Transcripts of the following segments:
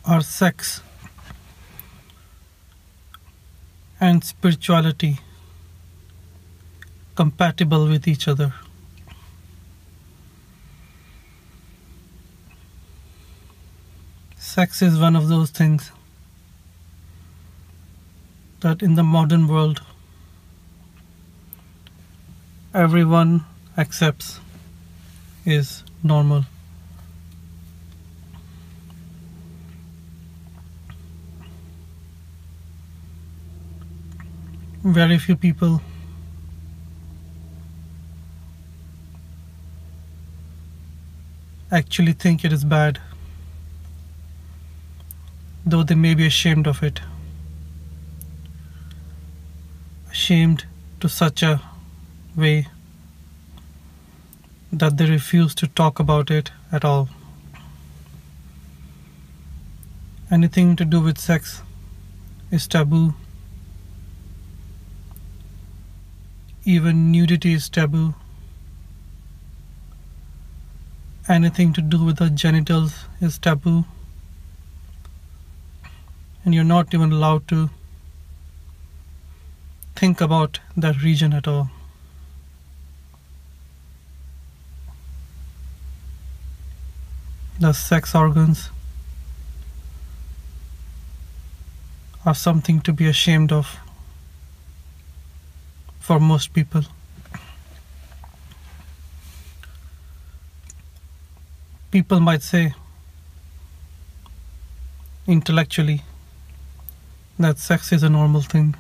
Are sex and spirituality compatible with each other? Sex is one of those things that in the modern world everyone accepts is normal. Very few people actually think it is bad, though they may be ashamed of it. Ashamed to such a way that they refuse to talk about it at all. Anything to do with sex is taboo. Even nudity is taboo. Anything to do with the genitals is taboo. And you're not even allowed to think about that region at all. The sex organs are something to be ashamed of for most people. People might say intellectually that sex is a normal thing,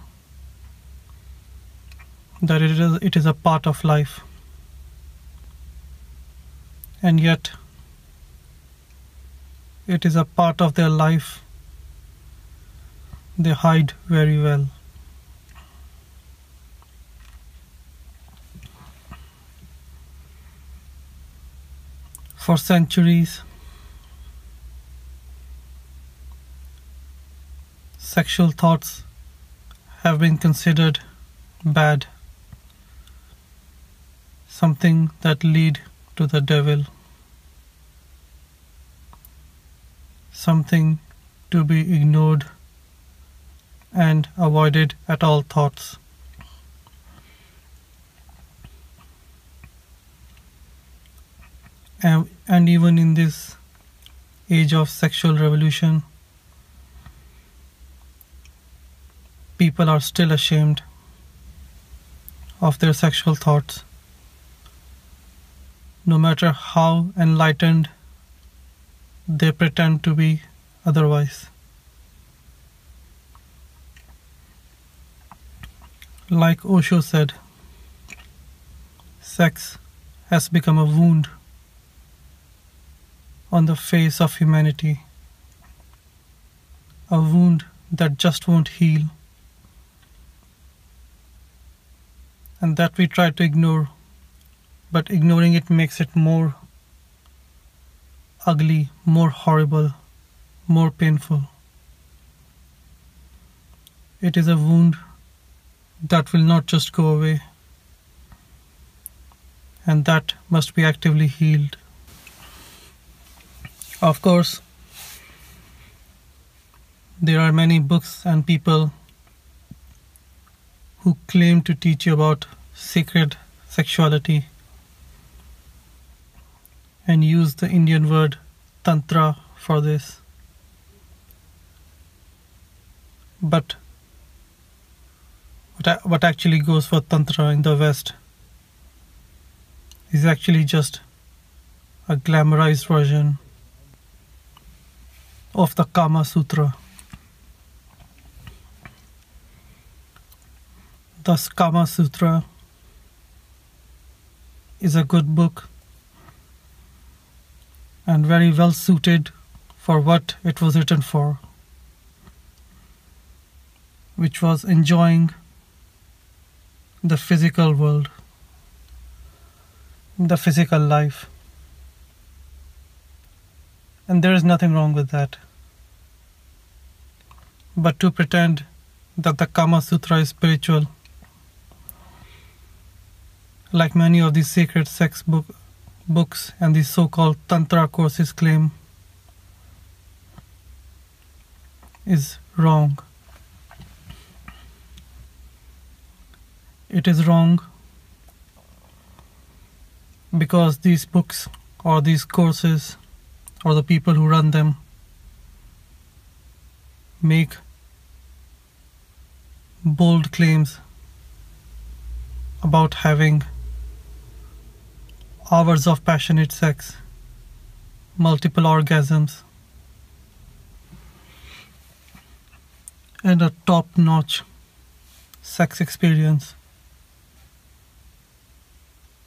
that it is a part of life, and yet it is a part of their life they hide very well. For centuries, sexual thoughts have been considered bad, something that lead to the devil, something to be ignored and avoided at all thoughts. And even in this age of sexual revolution, people are still ashamed of their sexual thoughts, no matter how enlightened they pretend to be otherwise. Like Osho said, sex has become a wound on the face of humanity, a wound that just won't heal, and that we try to ignore, but ignoring it makes it more ugly, more horrible, more painful. It is a wound that will not just go away, and that must be actively healed. Of course, there are many books and people who claim to teach you about sacred sexuality and use the Indian word Tantra for this. But what actually goes for Tantra in the West is actually just a glamorized version of the Kama Sutra. Thus, Kama Sutra is a good book and very well suited for what it was written for, which was enjoying the physical world, the physical life. And there is nothing wrong with that. But to pretend that the Kama Sutra is spiritual, like many of these sacred sex books and these so-called Tantra Courses claim, is wrong. It is wrong because these books or these courses or the people who run them make bold claims about having hours of passionate sex, multiple orgasms, and a top-notch sex experience.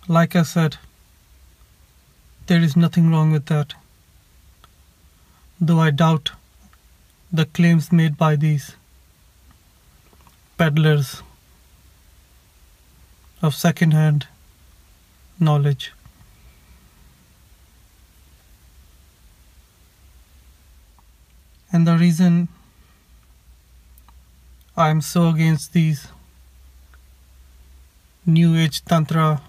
Like I said, there is nothing wrong with that, though I doubt the claims made by these peddlers of second-hand knowledge. And the reason I am so against these New Age Tantra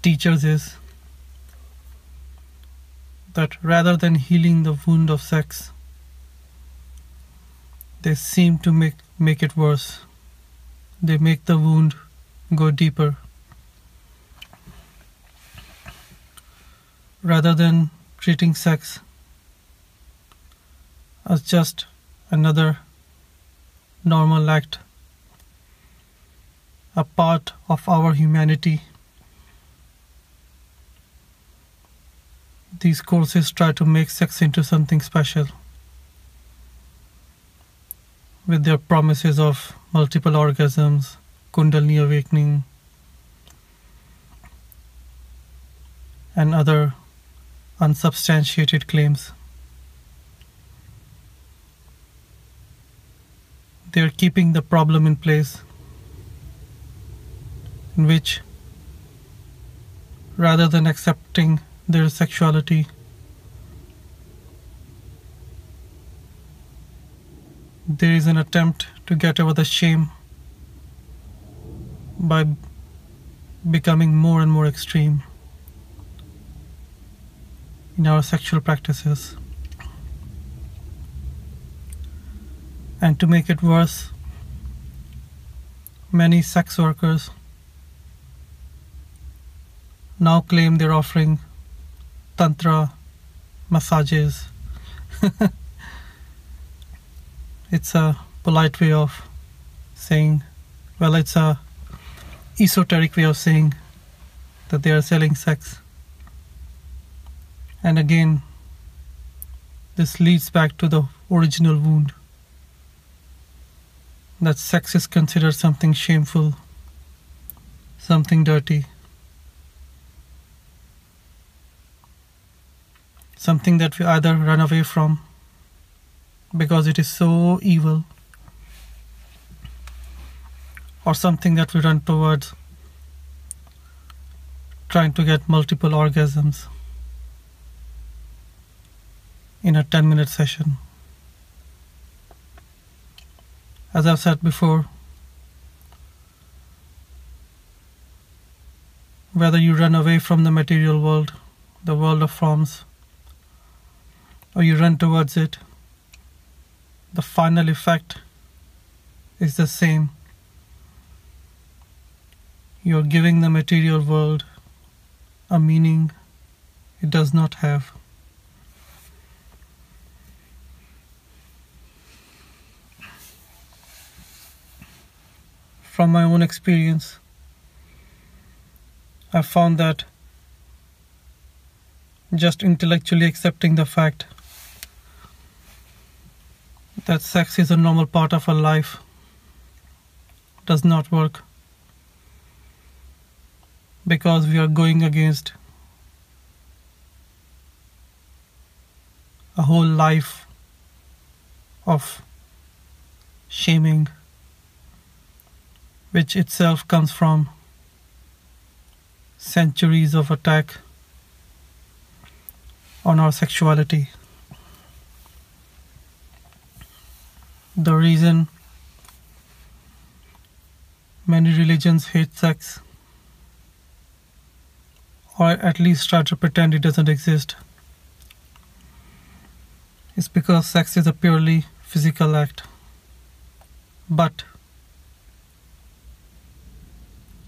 teachers is that rather than healing the wound of sex, they seem to make it worse. They make the wound go deeper. Rather than treating sex as just another normal act, a part of our humanity, these courses try to make sex into something special with their promises of multiple orgasms, Kundalini awakening, and other unsubstantiated claims. They are keeping the problem in place, in which, rather than accepting their sexuality, there is an attempt to get over the shame by becoming more and more extreme in our sexual practices. And to make it worse, many sex workers now claim they're offering Tantra massages. It's a polite way of saying, well, it's a esoteric way of saying that they are selling sex. And again, this leads back to the original wound, that sex is considered something shameful, something dirty, something that we either run away from because it is so evil, or something that we run towards trying to get multiple orgasms in a 10-minute session. As I've said before, whether you run away from the material world, the world of forms, or you run towards it, the final effect is the same. You're giving the material world a meaning it does not have. From my own experience, I found that just intellectually accepting the fact that sex is a normal part of our life does not work, because we are going against a whole life of shaming, which itself comes from centuries of attack on our sexuality. The reason many religions hate sex, or at least try to pretend it doesn't exist, is because sex is a purely physical act. But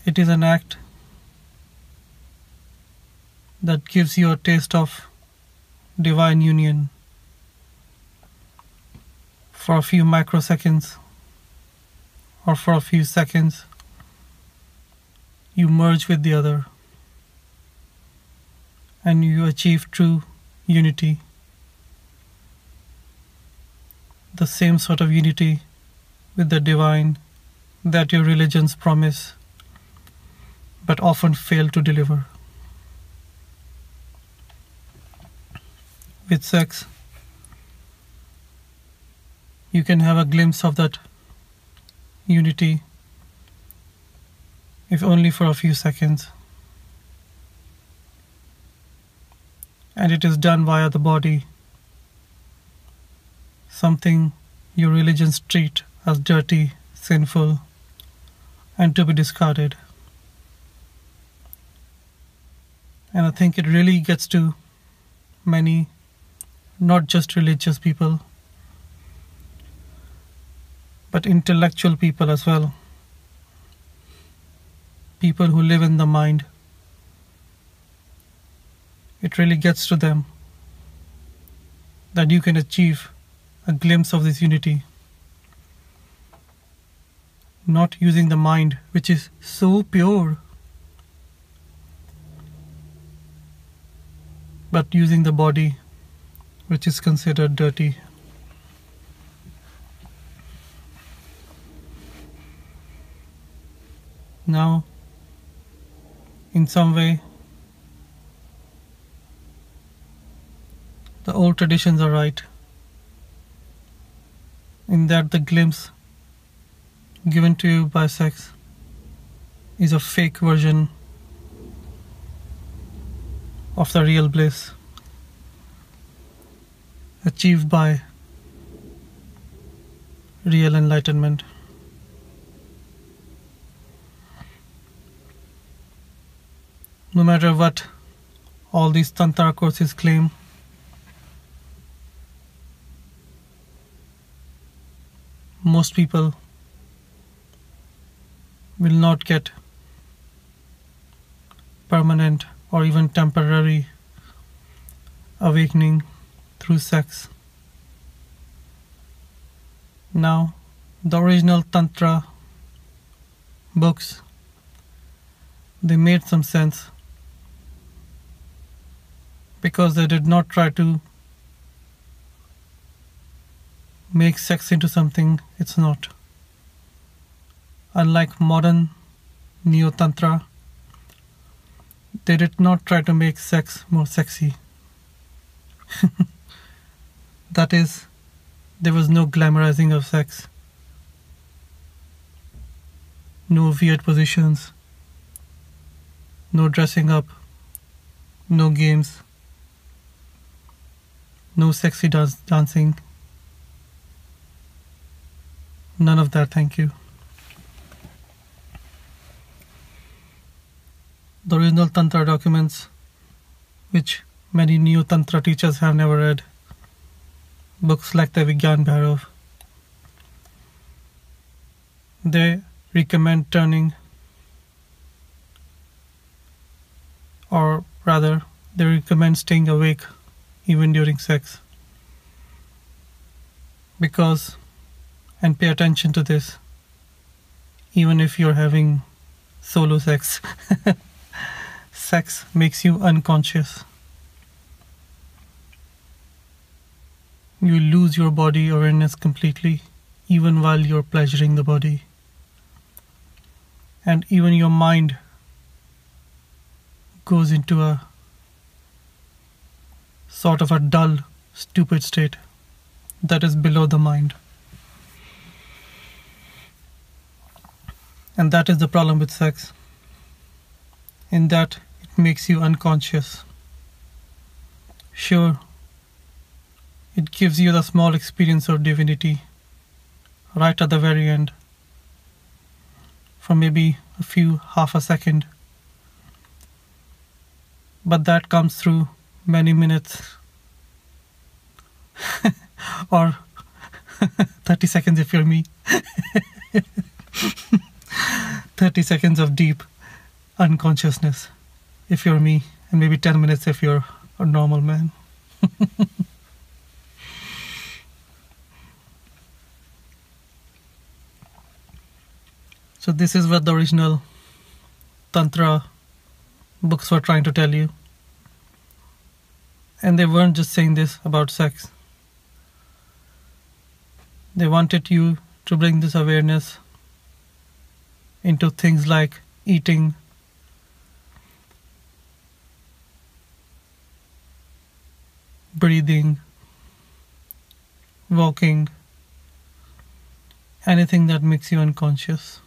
it is an act that gives you a taste of divine union. For a few microseconds or for a few seconds, you merge with the other and you achieve true unity. The same sort of unity with the divine that your religions promise but often fail to deliver. With sex, you can have a glimpse of that unity, if only for a few seconds. And it is done via the body, something your religions treat as dirty, sinful, and to be discarded. And I think it really gets to many, not just religious people, but intellectual people as well. People who live in the mind. It really gets to them that you can achieve a glimpse of this unity, not using the mind, which is so pure, but using the body, which is considered dirty. Now, in some way, the old traditions are right, in that the glimpse given to you by sex is a fake version of the real bliss achieved by real enlightenment. No matter what all these Tantra courses claim, most people will not get permanent or even temporary awakening through sex. Now, the original Tantra books, they made some sense because they did not try to make sex into something it's not. Unlike modern Neo-Tantra, they did not try to make sex more sexy. That is, there was no glamorizing of sex, no weird positions, no dressing up, no games, no sexy dancing. None of that, thank you. The original Tantra documents, which many new Tantra teachers have never read, books like the Vigyan Bhairav, they recommend turning, or rather, they recommend staying awake even during sex. Because, and pay attention to this, even if you're having solo sex, sex makes you unconscious. You lose your body awareness completely, even while you're pleasuring the body. And even your mind goes into a sort of a dull, stupid state that is below the mind. And that is the problem with sex, in that it makes you unconscious. Sure, it gives you the small experience of divinity right at the very end, for maybe half a second. But that comes through many minutes or 30 seconds if you're me. 30 seconds of deep unconsciousness if you're me, and maybe 10 minutes if you're a normal man. So this is what the original Tantra books were trying to tell you. And they weren't just saying this about sex. They wanted you to bring this awareness into things like eating, breathing, walking, anything that makes you unconscious.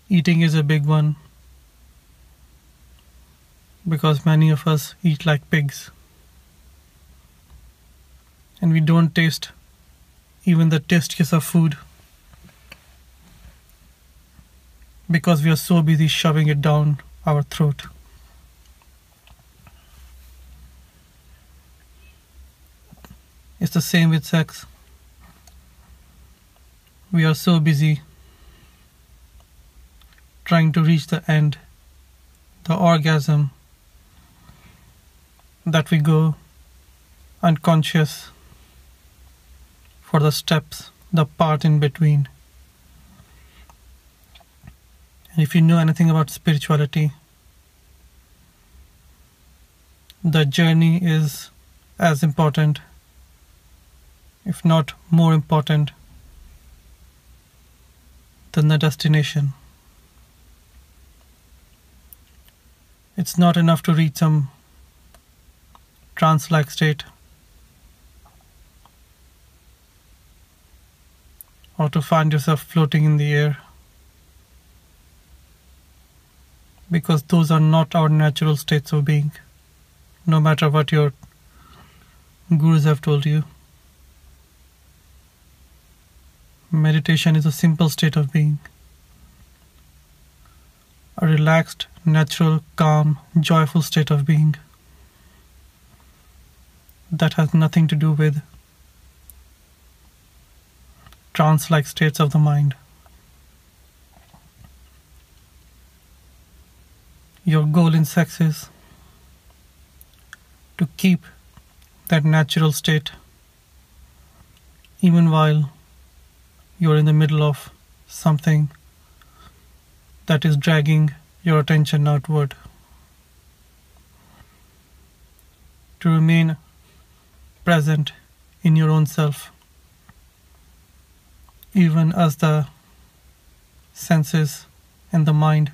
Eating is a big one because many of us eat like pigs. And we don't taste even the tastiest of food because we are so busy shoving it down our throat. It's the same with sex. We are so busy trying to reach the end, the orgasm, that we go unconscious for the steps, the part in between. And if you know anything about spirituality, the journey is as important, if not more important, than the destination. It's not enough to reach some trance-like state or to find yourself floating in the air, because those are not our natural states of being, no matter what your gurus have told you. Meditation is a simple state of being, a relaxed, natural, calm, joyful state of being that has nothing to do with trance-like states of the mind. Your goal in sex is to keep that natural state even while you're in the middle of something that is dragging your attention outward. To remain present in your own self, even as the senses and the mind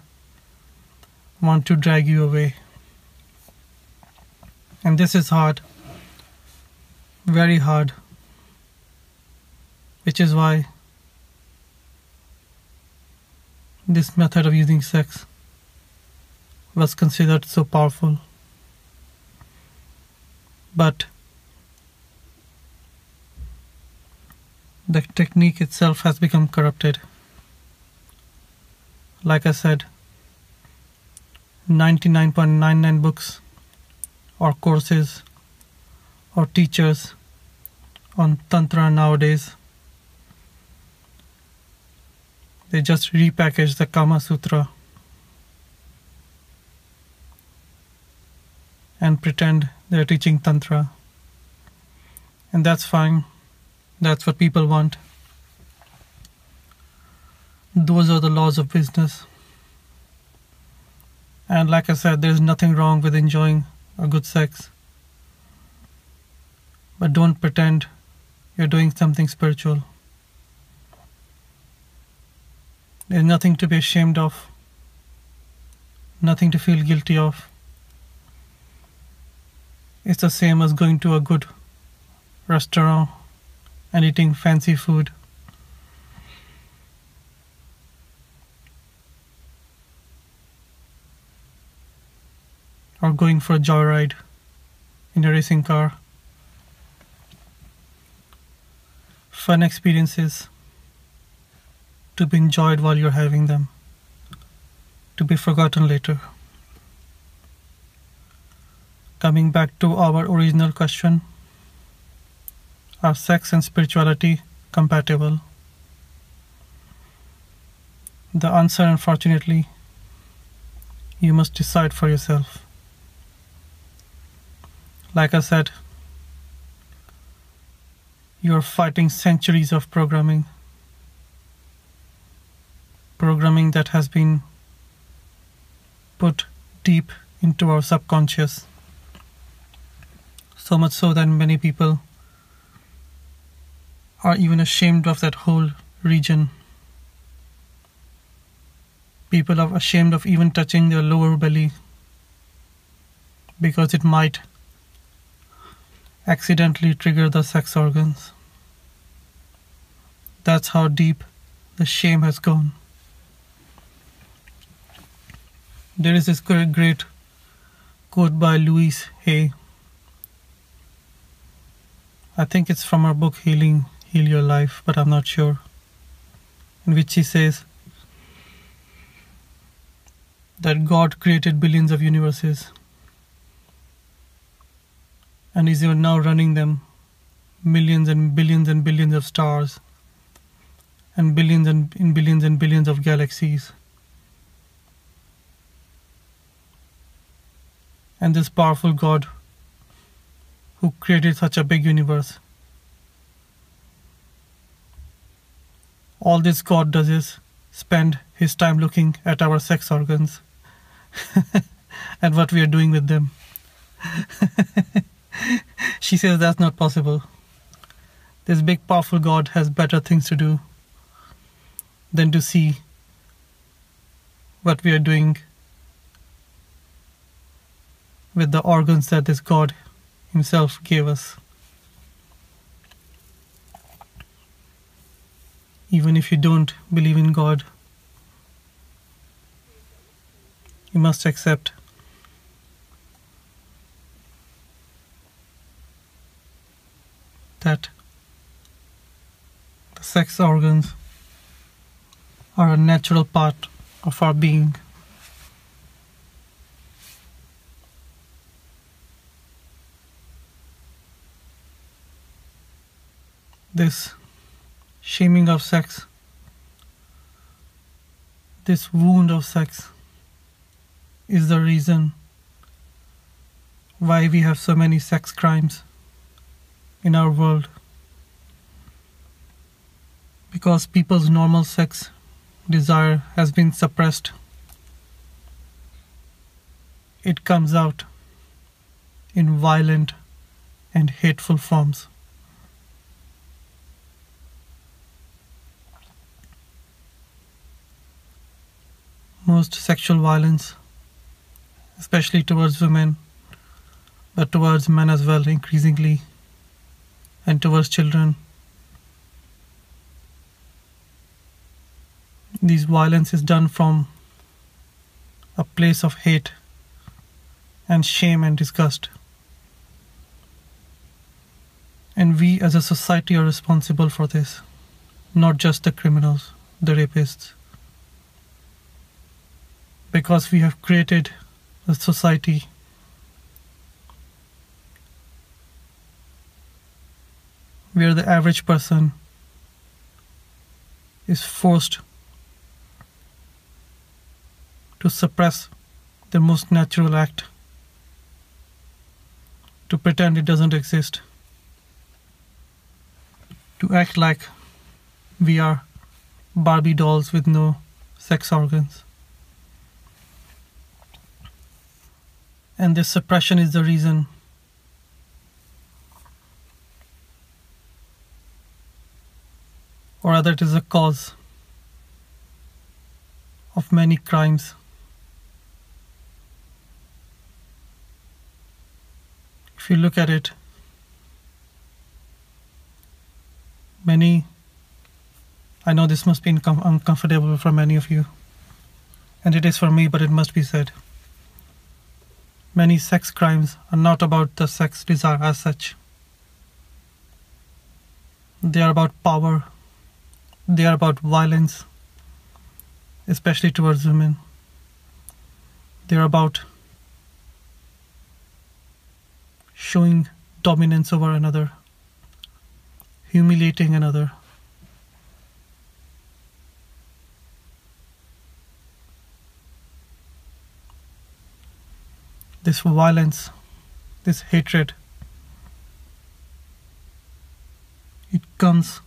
want to drag you away. And this is hard, very hard, which is why this method of using sex was considered so powerful. But the technique itself has become corrupted. Like I said, 99.99 books or courses or teachers on Tantra nowadays, they just repackage the Kama Sutra and pretend they're teaching Tantra. And that's fine. That's what people want. Those are the laws of business. And like I said, there's nothing wrong with enjoying a good sex. But don't pretend you're doing something spiritual. There's nothing to be ashamed of, nothing to feel guilty of. It's the same as going to a good restaurant and eating fancy food. Or going for a joyride in a racing car. Fun experiences to be enjoyed while you're having them, to be forgotten later. Coming back to our original question, Are sex and spirituality compatible? The answer, unfortunately, you must decide for yourself. Like I said, you're fighting centuries of programming that has been put deep into our subconscious, so much so that many people are even ashamed of that whole region. People are ashamed of even touching their lower belly because it might accidentally trigger the sex organs. That's how deep the shame has gone. There is this great quote by Louise Hay. I think it's from her book Heal Your Life, but I'm not sure. In which she says that God created billions of universes and is even now running them, millions and billions of stars and billions and billions of galaxies. And this powerful God who created such a big universe, all this God does is spend his time looking at our sex organs and what we are doing with them. She says that's not possible. This big powerful God has better things to do than to see what we are doing with the organs that this God himself gave us. Even if you don't believe in God, you must accept that the sex organs are a natural part of our being. This shaming of sex, this wound of sex, is the reason why we have so many sex crimes in our world. Because people's normal sex desire has been suppressed. It comes out in violent and hateful forms. Most sexual violence, especially towards women, but towards men as well increasingly, and towards children. This violence is done from a place of hate and shame and disgust. And we as a society are responsible for this, not just the criminals, the rapists. Because we have created a society where the average person is forced to suppress their most natural act, to pretend it doesn't exist, to act like we are Barbie dolls with no sex organs. And this suppression is the reason or rather it is a cause of many crimes. If you look at it, I know this must be uncomfortable for many of you, and it is for me, but it must be said. Many sex crimes are not about the sex desire as such. They are about power. They are about violence, especially towards women. They are about showing dominance over another. humiliating another. This violence, this hatred, it comes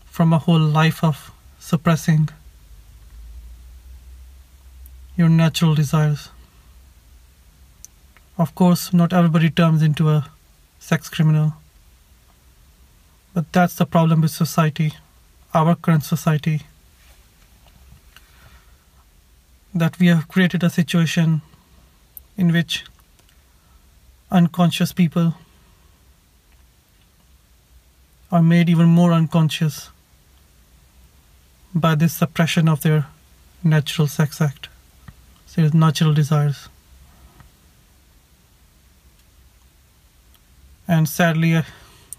from a whole life of suppressing your natural desires. Of course, not everybody turns into a sex criminal, but that's the problem with society, our current society, that we have created a situation in which unconscious people are made even more unconscious by this suppression of their natural sex act, their natural desires. And sadly,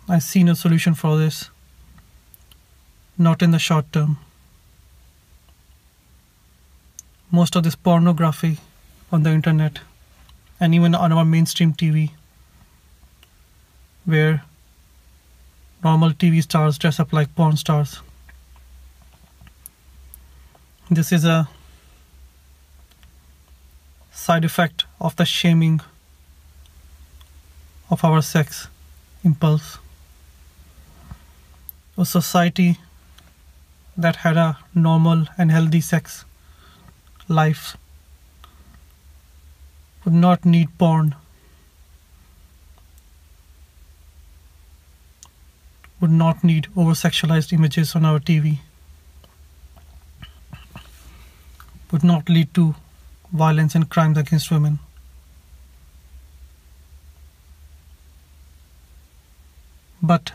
I see no solution for this, not in the short term. Most of this pornography on the internet and even on our mainstream TV, where normal TV stars dress up like porn stars. This is a side effect of the shaming of our sex impulse. A society that had a normal and healthy sex life would not need porn, would not need over-sexualized images on our TV, would not lead to violence and crimes against women. But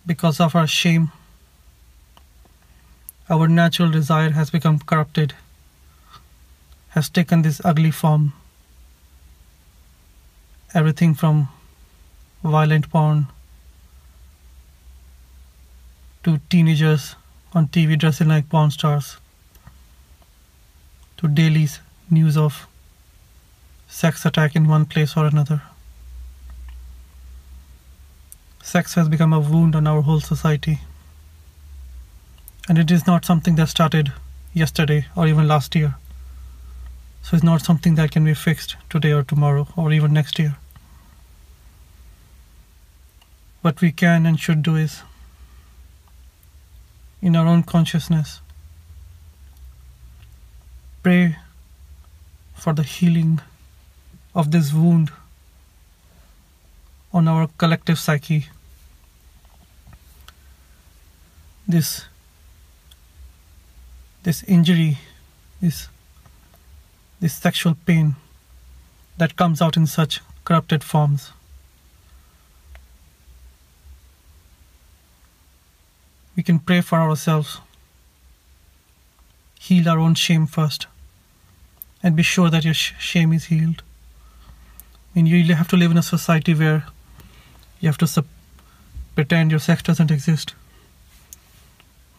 because of our shame, our natural desire has become corrupted, has taken this ugly form. Everything from violent porn to teenagers on TV dressing like porn stars, to daily news of sex attack in one place or another. Sex has become a wound on our whole society. And it is not something that started yesterday or even last year. So it's not something that can be fixed today or tomorrow or even next year. What we can and should do is, in our own consciousness, pray for the healing of this wound on our collective psyche. This injury, this sexual pain that comes out in such corrupted forms. We can pray for ourselves, heal our own shame first, and be sure that your shame is healed. I mean, you have to live in a society where you have to pretend your sex doesn't exist.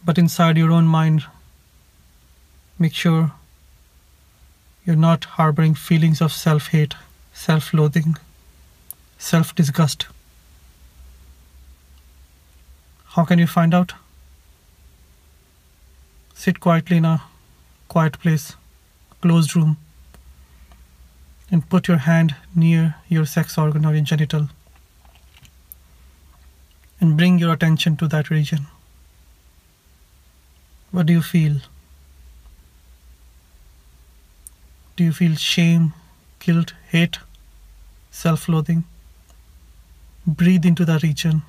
But inside your own mind, make sure you're not harboring feelings of self-hate, self-loathing, self-disgust. How can you find out? Sit quietly in a quiet place, closed room, and put your hand near your sex organ or your genital and bring your attention to that region. What do you feel? Do you feel shame, guilt, hate, self-loathing? Breathe into that region.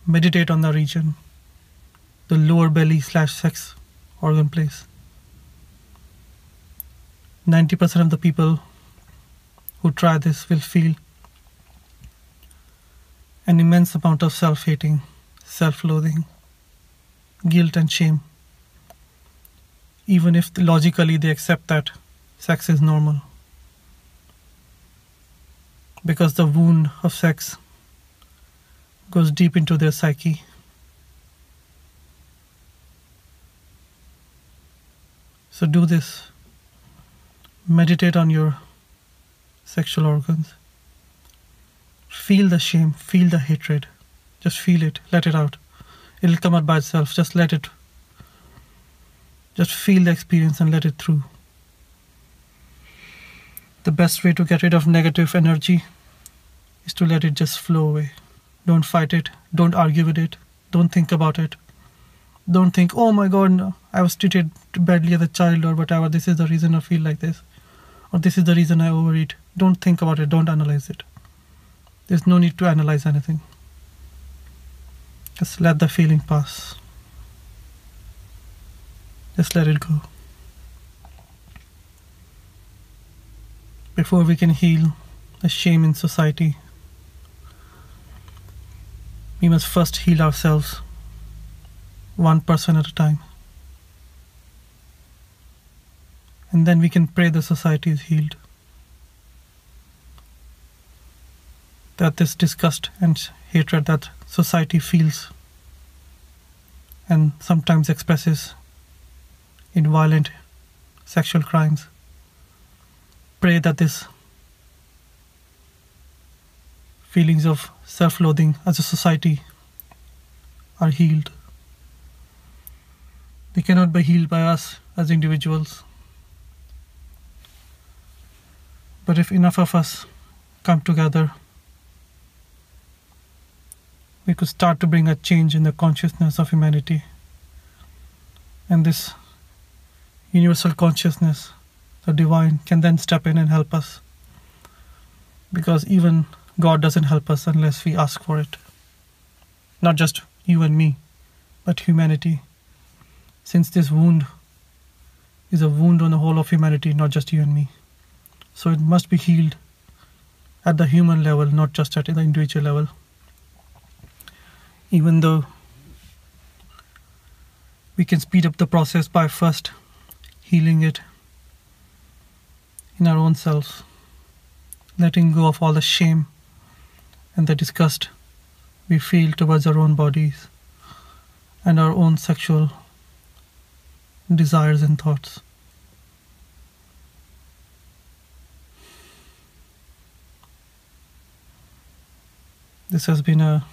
Meditate on the region, the lower belly / sex organ place. 90% of the people who try this will feel an immense amount of self-hating, self-loathing, guilt and shame, even if logically they accept that sex is normal. Because the wound of sex goes deep into their psyche. So do this. Meditate on your sexual organs. Feel the shame, feel the hatred, Just feel it, let it out. It'll come out by itself. Just let it. Just feel the experience and let it through. The best way to get rid of negative energy is to let it just flow away. Don't fight it. Don't argue with it. Don't think about it. Don't think, oh my God, no, I was treated badly as a child or whatever. This is the reason I feel like this. Or this is the reason I overeat. Don't think about it. Don't analyze it. There's no need to analyze anything. Just let the feeling pass. Just let it go. Before we can heal the shame in society, we must first heal ourselves, one person at a time. And then we can pray the society is healed. That this disgust and hatred that society feels and sometimes expresses in violent sexual crimes, pray that this feelings of self-loathing as a society are healed. They cannot be healed by us as individuals. But if enough of us come together, we could start to bring a change in the consciousness of humanity. And this universal consciousness, the divine, can then step in and help us. Because even God doesn't help us unless we ask for it. Not just you and me, but humanity. Since this wound is a wound on the whole of humanity, not just you and me. So it must be healed at the human level, not just at the individual level. Even though we can speed up the process by first healing it in our own selves, letting go of all the shame and the disgust we feel towards our own bodies and our own sexual desires and thoughts. This has been a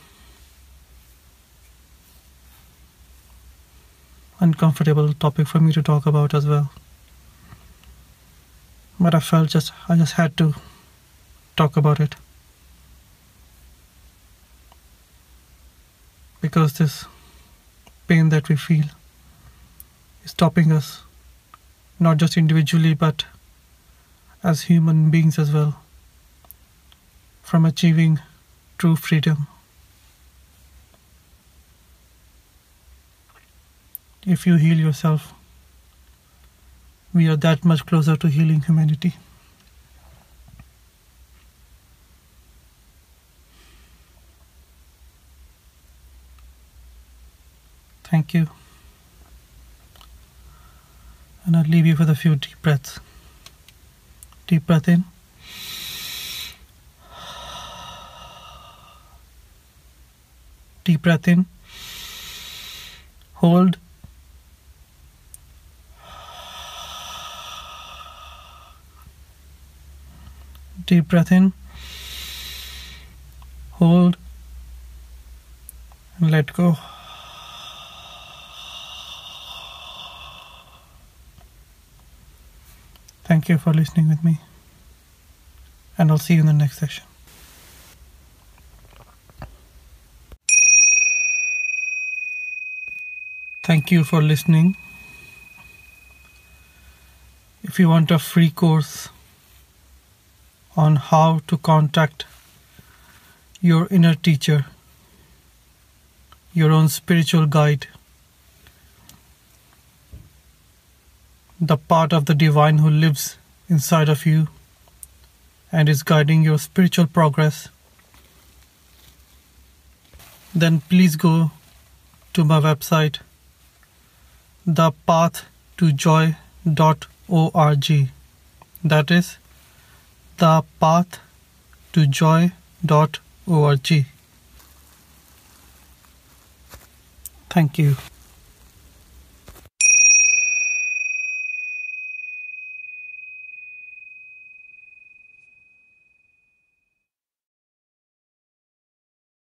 uncomfortable topic for me to talk about as well. But I felt I just had to talk about it. Because this pain that we feel is stopping us, not just individually, but as human beings as well, from achieving true freedom. If you heal yourself, we are that much closer to healing humanity. Thank you. And I'll leave you with a few deep breaths. Deep breath in. Deep breath in. Hold. Deep breath in. Hold. And let go. Thank you for listening with me. And I'll see you in the next session. Thank you for listening. If you want a free course on how to contact your inner teacher, your own spiritual guide, the part of the divine who lives inside of you and is guiding your spiritual progress, then please go to my website, thepathtojoy.org. That is thepathtojoy.org. Thank you.